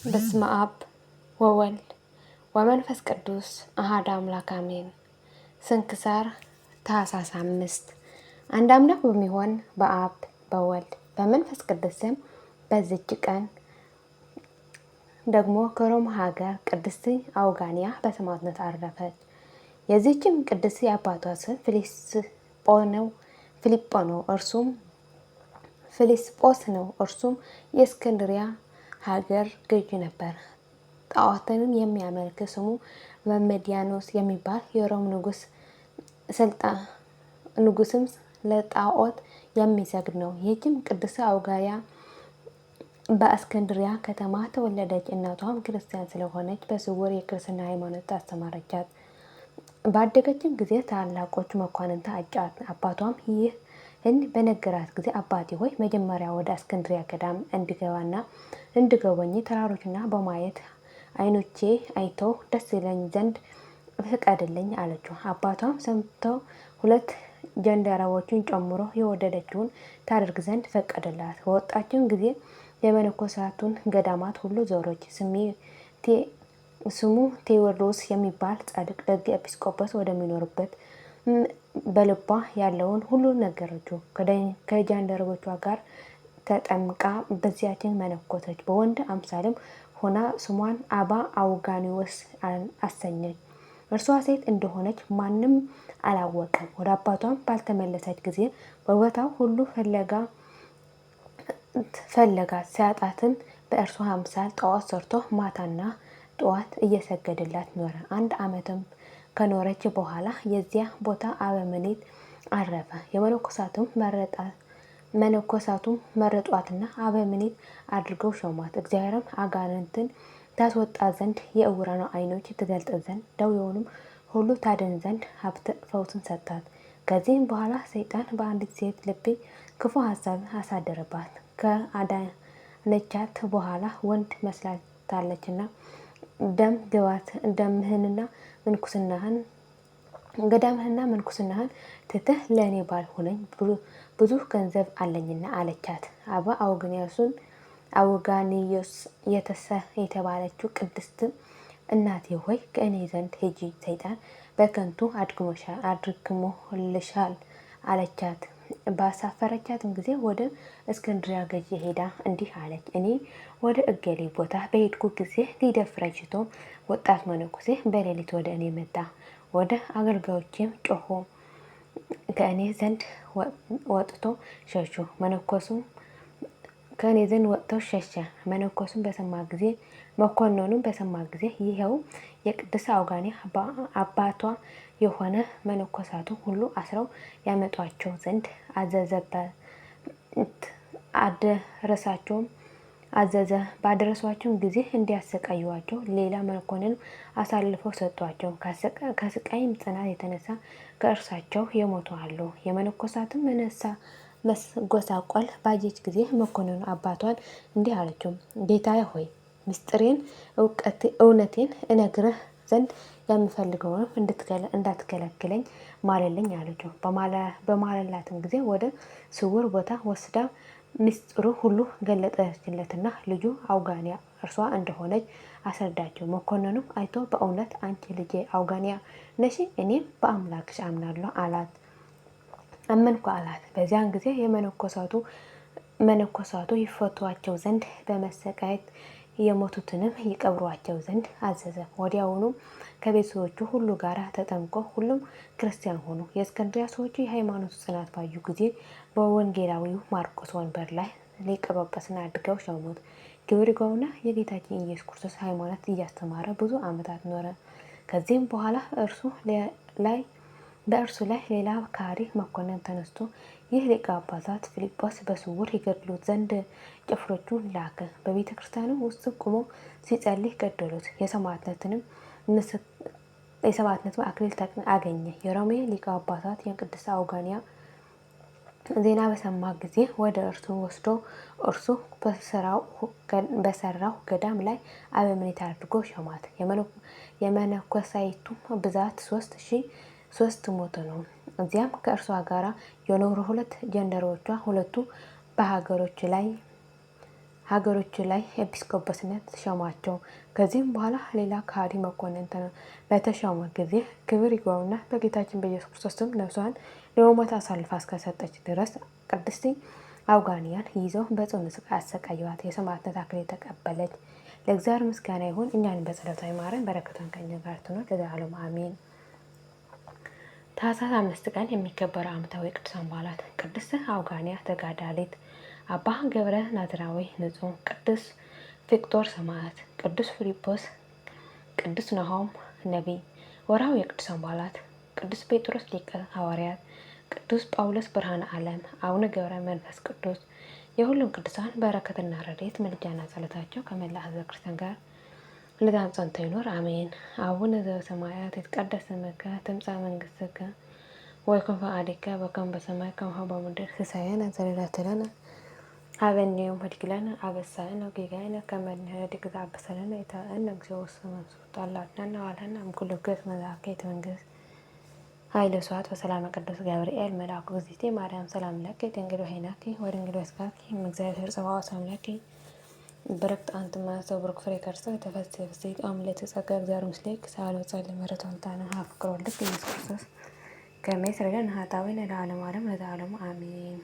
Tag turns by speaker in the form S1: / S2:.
S1: በስመ አብ ወወልድ ወመንፈስ ቅዱስ አሐዱ አምላክ አሜን። ስንክሳር ታኅሳስ 5 አንድ አምላክ በሚሆን በአብ በወልድ በመንፈስ ቅዱስ ስም በዚች ቀን ደግሞ ከሮም ሀገር ቅድስት አውጋንያ በሰማዕትነት አረፈች። የዚህችም ቅድስት የአባቷ ስም ፊልጶስ ነው። እርሱም የእስክንድርያ ሀገር ገዥ ነበር። ጣዖትንም የሚያመልክ ስሙ መምድያኖስ የሚባል የሮም ንጉስም ለጣዖት የሚሰግድ ነው። ይህችም ቅድስት አውጋንያ በእስክንድርያ ከተማ ተወለደች። እናቷም ክርስቲያን ስለሆነች በስውር የክርስትና ሃይማኖት አስተማረቻት። ባደገችም ጊዜ ታላቆች መኳንንት አጫት። አባቷም ይህን በነገራት ጊዜ አባቴ ሆይ መጀመሪያ ወደ እስክንድርያ ገዳም እንድገባና እንድጎበኝ ተራሮችና በማየት ዓይኖቼ አይተው ደስ ይለኝ ዘንድ ፍቀድልኝ አለችው። አባቷም ሰምተው 2 ጃንደረቦችን ጨምሮ የወደደችውን ታደርግ ዘንድ ፈቀደላት። በወጣችም ጊዜ የመነኮሳቱን ገዳማት ሁሉ ዞረች። ስሙ ቴዎድሮስ የሚባል ጻድቅ ደግ ኤጲስቆጶስ ወደሚኖርበት በልቧ ያለውን ሁሉ ነገረችው። ከጃንደረቦቿ ጋር ተጠምቃ በዚያችን መነኮሰች። በወንድ አምሳልም ሆና ስሟን አባ አውጋኒዎስ አሰኘች። እርሷ ሴት እንደሆነች ማንም አላወቀም። ወደ አባቷም ባልተመለሰች ጊዜ በቦታው ሁሉ ፈለጋት። ሲያጣትም በእርሷ አምሳል ጣዖት ሰርቶ ማታና ጠዋት እየሰገደላት ኖረ። 1 ዓመትም ከኖረች በኋላ የዚያ ቦታ አበምኔት አረፈ። መነኮሳቱም መረጧትና አበምኔት አድርገው ሾሟት። እግዚአብሔርም አጋንንትን ታስወጣ ዘንድ የዕውራን ዓይኖች ትገልጥ ዘንድ ደዌውንም ሁሉ ታድን ዘንድ ሀብተ ፈውስን ሰጣት። ከዚህም በኋላ ሰይጣን በአንዲት ሴት ልብ ክፉ ሀሳብ አሳደረባት። ከአዳነቻት በኋላ ወንድ መስላታለችና ገዳምህንና ምንኩስናህን ትተህ ለእኔ ባል ሁነኝ፣ ብዙ ገንዘብ አለኝና አለቻት። አባ አውጋንዮስ የተባለችው ቅድስት እናቴ ሆይ ከእኔ ዘንድ ሂጂ፣ ሰይጣን በከንቱ አድክሞልሻል አለቻት። ባሳፈረቻትም ጊዜ ወደ እስክንድርያ ገዢ ሄዳ እንዲህ አለች። እኔ ወደ እገሌ ቦታ በሄድኩ ጊዜ ሊደፍረኝ ሽቶ ወጣት መነኩሴ በሌሊት ወደ እኔ መጣ። ወደ አገልጋዮቼም ጮሆ ከእኔ ዘንድ ወጥቶ ሸሹ። መነኮሱም መኮንኑም በሰማ ጊዜ ይኸው የቅድስት አውጋንያ አባቷ የሆነ መነኮሳቱ ሁሉ አስረው ያመጧቸው ዘንድ አዘዘ። ባደረሷቸውም ጊዜ እንዲያሰቃዩዋቸው ሌላ መኮንን አሳልፈው ሰጧቸው። ከስቃይም ጽናት የተነሳ ከእርሳቸው የሞቱ አሉ። የመነኮሳትም መጎሳቆል ባየች ጊዜ መኮንኑ አባቷን እንዲህ አለችው። ጌታዬ ሆይ ምስጢሬን እውነቴን እነግርህ ዘንድ የምፈልገውንም እንዳትከለክለኝ ማልልኝ አለችው። በማለላትም ጊዜ ወደ ስውር ቦታ ወስዳ ምስጢሩ ሁሉ ገለጠችለትና ልጁ አውጋንያ እርሷ እንደሆነች አስረዳችው። መኮንኑም አይቶ በእውነት አንቺ ልጄ አውጋንያ ነሽ? እኔም በአምላክሽ አምናለሁ አላት። አመንኩ አላት። በዚያን ጊዜ መነኮሳቱ ይፈቷቸው ዘንድ በመሰቃየት የሞቱትንም ይቀብሯቸው ዘንድ አዘዘ። ወዲያውኑ ከቤተሰቦቹ ሁሉ ጋር ተጠምቆ ሁሉም ክርስቲያን ሆኑ። የእስክንድርያ ሰዎች የሃይማኖቱ ጽናት ባዩ ጊዜ በወንጌላዊው ማርቆስ ወንበር ላይ ሊቀ ጳጳስና አድርገው ሾሙት። ክብር ይግባውና የጌታችን ኢየሱስ ክርስቶስ ሃይማኖት እያስተማረ ብዙ ዓመታት ኖረ። ከዚህም በኋላ በእርሱ ላይ ሌላ ካሪ መኮንን ተነስቶ ይህ ሊቀ ጳጳሳት ፊልጶስ በስውር ይገድሉት ዘንድ ጭፍሮቹን ላከ። በቤተ ክርስቲያኑ ውስጥ ቆሞ ሲጸልይ ገደሉት። የሰማዕትነትም አክሊል አገኘ። የሮሜ ሊቀ ጳጳሳት የቅድስት አውጋንያ ዜና በሰማ ጊዜ ወደ እርሱ ወስዶ እርሱ በሰራው ገዳም ላይ አበምኔት አድርጎ ሾማት። የመነኮሳይቱም ብዛት 3,000 ነው። እዚያም ከእርሷ ጋር የኖሩ 2 ጃንደረቦቿ 2ቱ ሀገሮች ላይ ኤጲስቆጶስነት ሾሟቸው። ከዚህም በኋላ ሌላ ከሃዲ መኮንን በተሾመ ጊዜ ክብር ይግባውና በጌታችን በኢየሱስ ክርስቶስም ነፍሷን ለሞት አሳልፋ እስከሰጠች ድረስ ቅድስት አውጋንያን ይዘው በጽኑ ስቃይ አሰቃዩዋት። የሰማዕትነት አክሊል ተቀበለች። ለእግዚአብሔር ምስጋና ይሁን። እኛን በጸሎቷ ይማረን፣ በረከቷን ከእኛ ጋር ትኖር ለዘላለሙ አሜን። ታኅሳስ 5 ቀን የሚከበሩ ዓመታዊ ቅዱሳን በዓላት፦ ቅድስት አውጋንያ ተጋዳሊት፣ አባ ገብረ ናዝራዊ ንጹሕ፣ ቅዱስ ቪክቶር ሰማዕት፣ ቅዱስ ፊልጶስ፣ ቅዱስ ናሆም ነቢይ። ወርኃዊ የቅዱሳን በዓላት፦ ቅዱስ ጴጥሮስ ሊቀ ሐዋርያት፣ ቅዱስ ጳውሎስ ብርሃነ ዓለም፣ አቡነ ገብረ መንፈስ ቅዱስ። የሁሉም ቅዱሳን በረከትና ረድኤት ምልጃና ጸሎታቸው ከመላ ሕዝበ ክርስቲያን ጋር ለዘላለሙ ጸንቶ ይኖር አሜን። አቡነ ዘበሰማያት ይትቀደስ ስምከ ትምጻእ መንግሥትከ ወይኩን ፈቃድከ በከመ በሰማይ ከማሁ በምድር ሲሳየነ ዘለለዕለትነ ሀበነ ዮም ወኅድግ ለነ አበሳነ ወጌጋየነ ከመ ንሕነኒ አበሳነ ኢታብአነ እግዚኦ ውስተ መንሱት አላትናነ ዋልሃና እምኩሉ ክስ መዛኬት መንግስት ኃይለ ስብሐት በሰላም ቅዱስ ገብርኤል መልአኩ እግዝእቴ ማርያም ሰላም ለኪ ድንግል ወኅይናኪ ወድንግል ወስጋኪ እግዚአብሔር ጽባኦት አምላኪ በረከት አንተ ማሰው ብሩክ ፍሬ ከርሰው የተፈጸመ ፍስሕት አምለት ጸጋ እግዚአብሔር ምስሌክ ሳሎ ጸል መረቷንታና አፍቅሮ ልክ ኢየሱስ ክርስቶስ ከመይ ስረገን ሀጣወይነ ለዓለም ዓለም ለዘላለሙ አሜን።